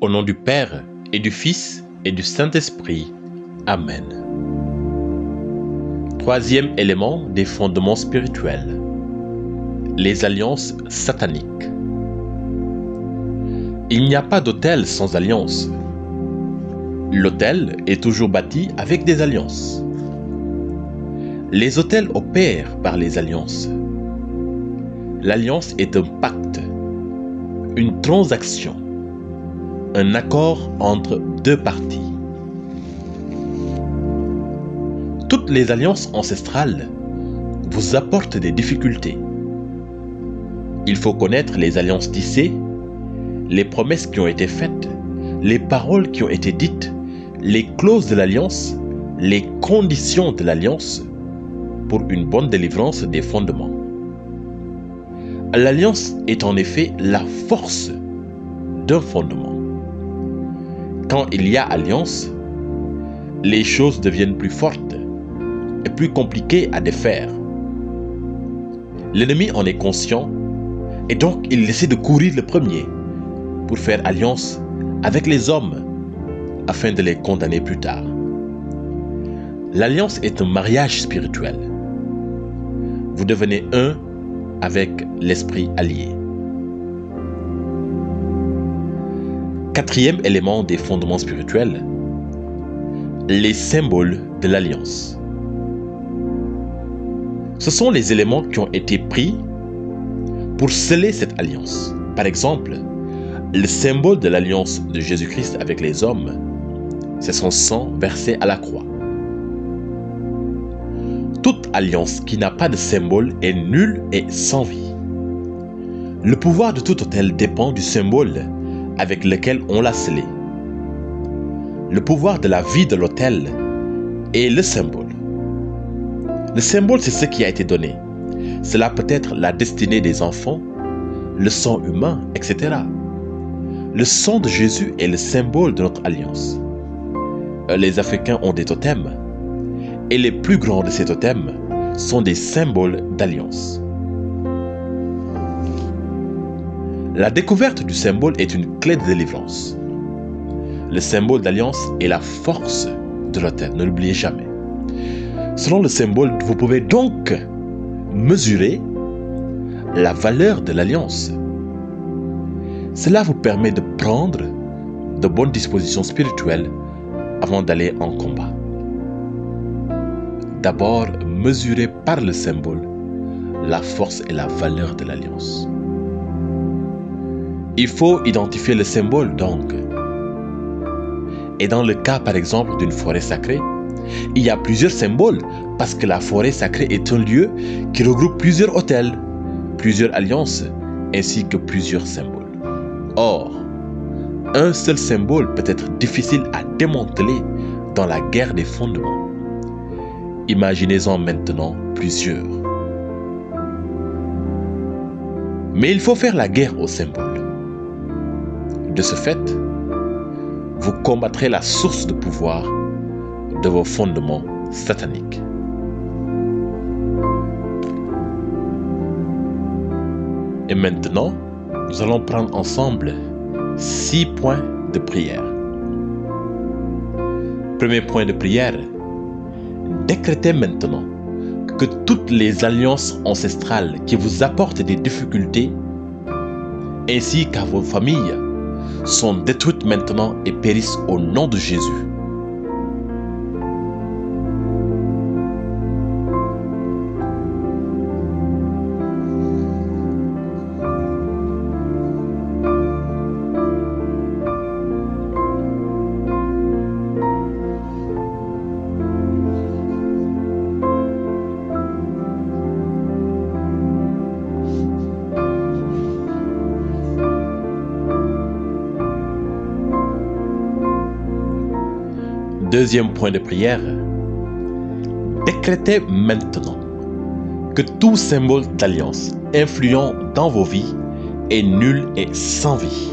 Au nom du Père, et du Fils, et du Saint-Esprit. Amen. Troisième élément des fondements spirituels. Les alliances sataniques. Il n'y a pas d'autel sans alliance. L'autel est toujours bâti avec des alliances. Les autels opèrent par les alliances. L'alliance est un pacte, une transaction, un accord entre deux parties. Toutes les alliances ancestrales vous apportent des difficultés. Il faut connaître les alliances tissées, les promesses qui ont été faites, les paroles qui ont été dites, les clauses de l'alliance, les conditions de l'alliance pour une bonne délivrance des fondements. L'alliance est en effet la force d'un fondement. Quand il y a alliance, les choses deviennent plus fortes et plus compliquées à défaire. L'ennemi en est conscient et donc il essaie de courir le premier pour faire alliance avec les hommes afin de les condamner plus tard. L'alliance est un mariage spirituel. Vous devenez un avec l'esprit allié. Quatrième élément des fondements spirituels, les symboles de l'alliance. Ce sont les éléments qui ont été pris pour sceller cette alliance. Par exemple, le symbole de l'alliance de Jésus-Christ avec les hommes, c'est son sang versé à la croix. Toute alliance qui n'a pas de symbole est nulle et sans vie. Le pouvoir de tout autel dépend du symbole avec lequel on l'a scellé. Le pouvoir de la vie de l'autel est le symbole. Le symbole, c'est ce qui a été donné. Cela peut être la destinée des enfants, le sang humain, etc. Le sang de Jésus est le symbole de notre alliance. Les Africains ont des totems. Et les plus grands de ces totems sont des symboles d'alliance. La découverte du symbole est une clé de délivrance. Le symbole d'alliance est la force de l'autel, ne l'oubliez jamais. Selon le symbole, vous pouvez donc mesurer la valeur de l'alliance. Cela vous permet de prendre de bonnes dispositions spirituelles avant d'aller en combat. D'abord, mesurer par le symbole la force et la valeur de l'alliance. Il faut identifier le symbole donc. Et dans le cas par exemple d'une forêt sacrée, il y a plusieurs symboles parce que la forêt sacrée est un lieu qui regroupe plusieurs autels, plusieurs alliances ainsi que plusieurs symboles. Or, un seul symbole peut être difficile à démanteler dans la guerre des fondements. Imaginez-en maintenant plusieurs. Mais il faut faire la guerre aux symboles. De ce fait, vous combattrez la source de pouvoir de vos fondements sataniques. Et maintenant, nous allons prendre ensemble 6 points de prière. Premier point de prière. Décrétez maintenant que toutes les alliances ancestrales qui vous apportent des difficultés, ainsi qu'à vos familles, sont détruites maintenant et périssent au nom de Jésus. Deuxième point de prière. Décrétez maintenant que tout symbole d'alliance influent dans vos vies est nul et sans vie.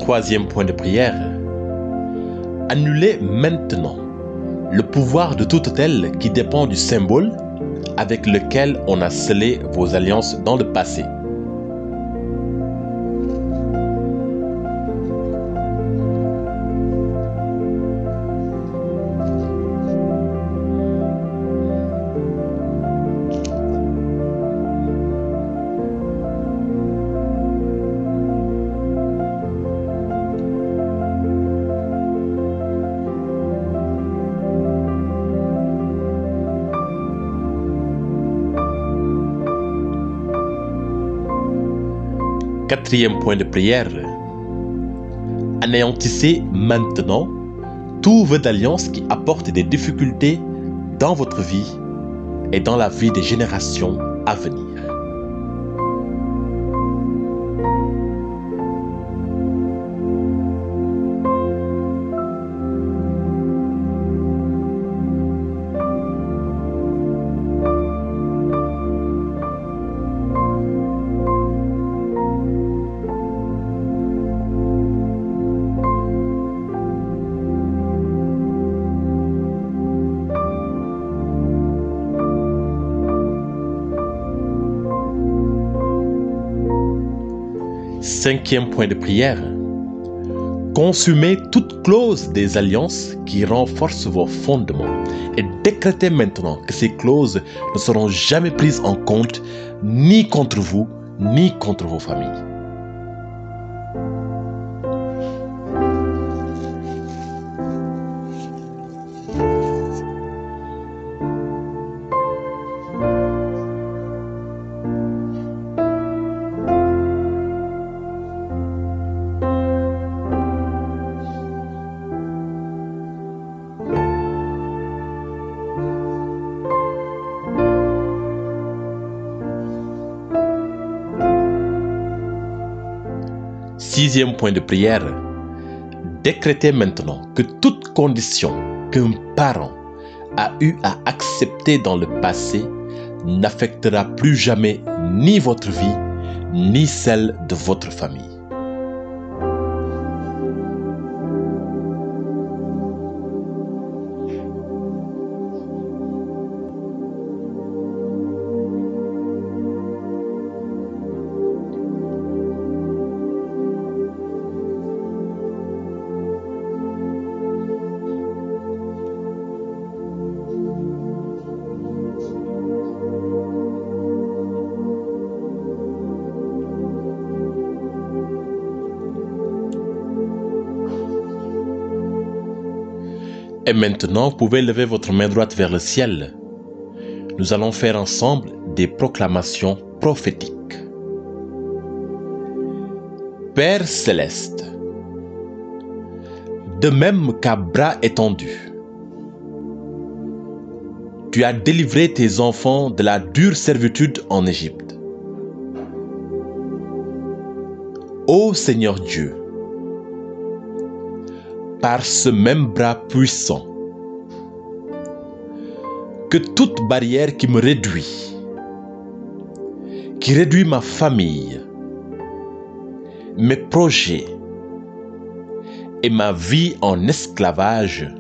Troisième point de prière. Annulez maintenant le pouvoir de tout autel qui dépend du symbole avec lequel on a scellé vos alliances dans le passé. Quatrième point de prière. Anéantissez maintenant tous vœux d'alliance qui apportent des difficultés dans votre vie et dans la vie des générations à venir. Cinquième point de prière. Consumez toute clause des alliances qui renforcent vos fondements et décrétez maintenant que ces clauses ne seront jamais prises en compte ni contre vous ni contre vos familles. Sixième point de prière. Décrétez maintenant que toute condition qu'un parent a eu à accepter dans le passé n'affectera plus jamais ni votre vie, ni celle de votre famille. Et maintenant, vous pouvez lever votre main droite vers le ciel. Nous allons faire ensemble des proclamations prophétiques. Père céleste, de même qu'à bras étendus, tu as délivré tes enfants de la dure servitude en Égypte. Ô Seigneur Dieu, par ce même bras puissant, que toute barrière qui me réduit, qui réduit ma famille, mes projets et ma vie en esclavage,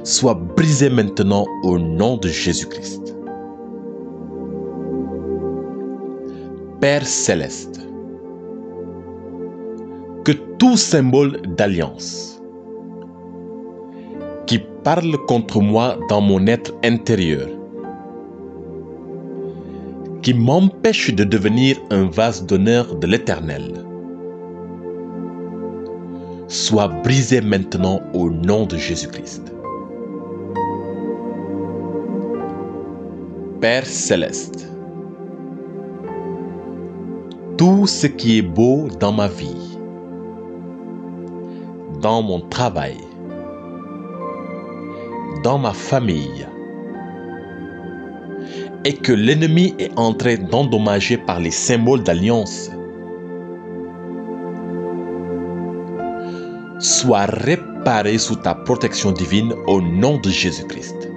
soit brisée maintenant au nom de Jésus-Christ. Père céleste, que tout symbole d'alliance qui parle contre moi dans mon être intérieur, qui m'empêche de devenir un vase d'honneur de l'Éternel, soit brisé maintenant au nom de Jésus-Christ. Père céleste, tout ce qui est beau dans ma vie, dans mon travail, dans ma famille, et que l'ennemi est en train d'endommager par les symboles d'alliance, soit réparé sous ta protection divine au nom de Jésus-Christ.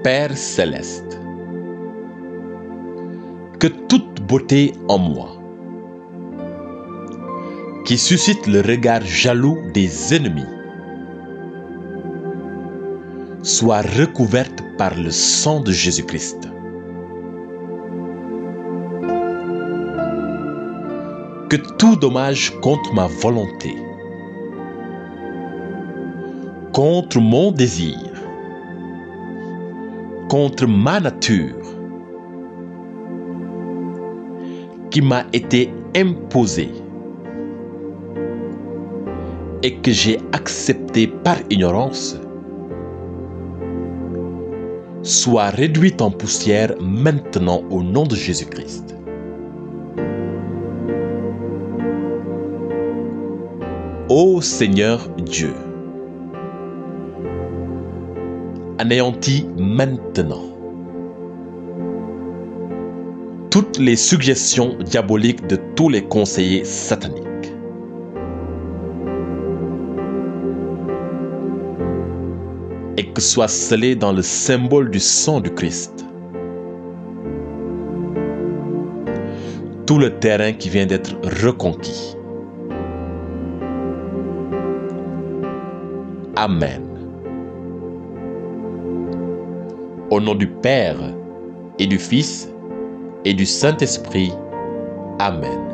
Père céleste, que toute beauté en moi, qui suscite le regard jaloux des ennemis, soit recouverte par le sang de Jésus-Christ. Que tout dommage contre ma volonté, contre mon désir, contre ma nature, qui m'a été imposé et que j'ai accepté par ignorance, soit réduite en poussière maintenant au nom de Jésus-Christ. Ô Seigneur Dieu, anéantis maintenant toutes les suggestions diaboliques de tous les conseillers sataniques. Et que soit scellé dans le symbole du sang du Christ tout le terrain qui vient d'être reconquis. Amen. Au nom du Père et du Fils et du Saint-Esprit. Amen.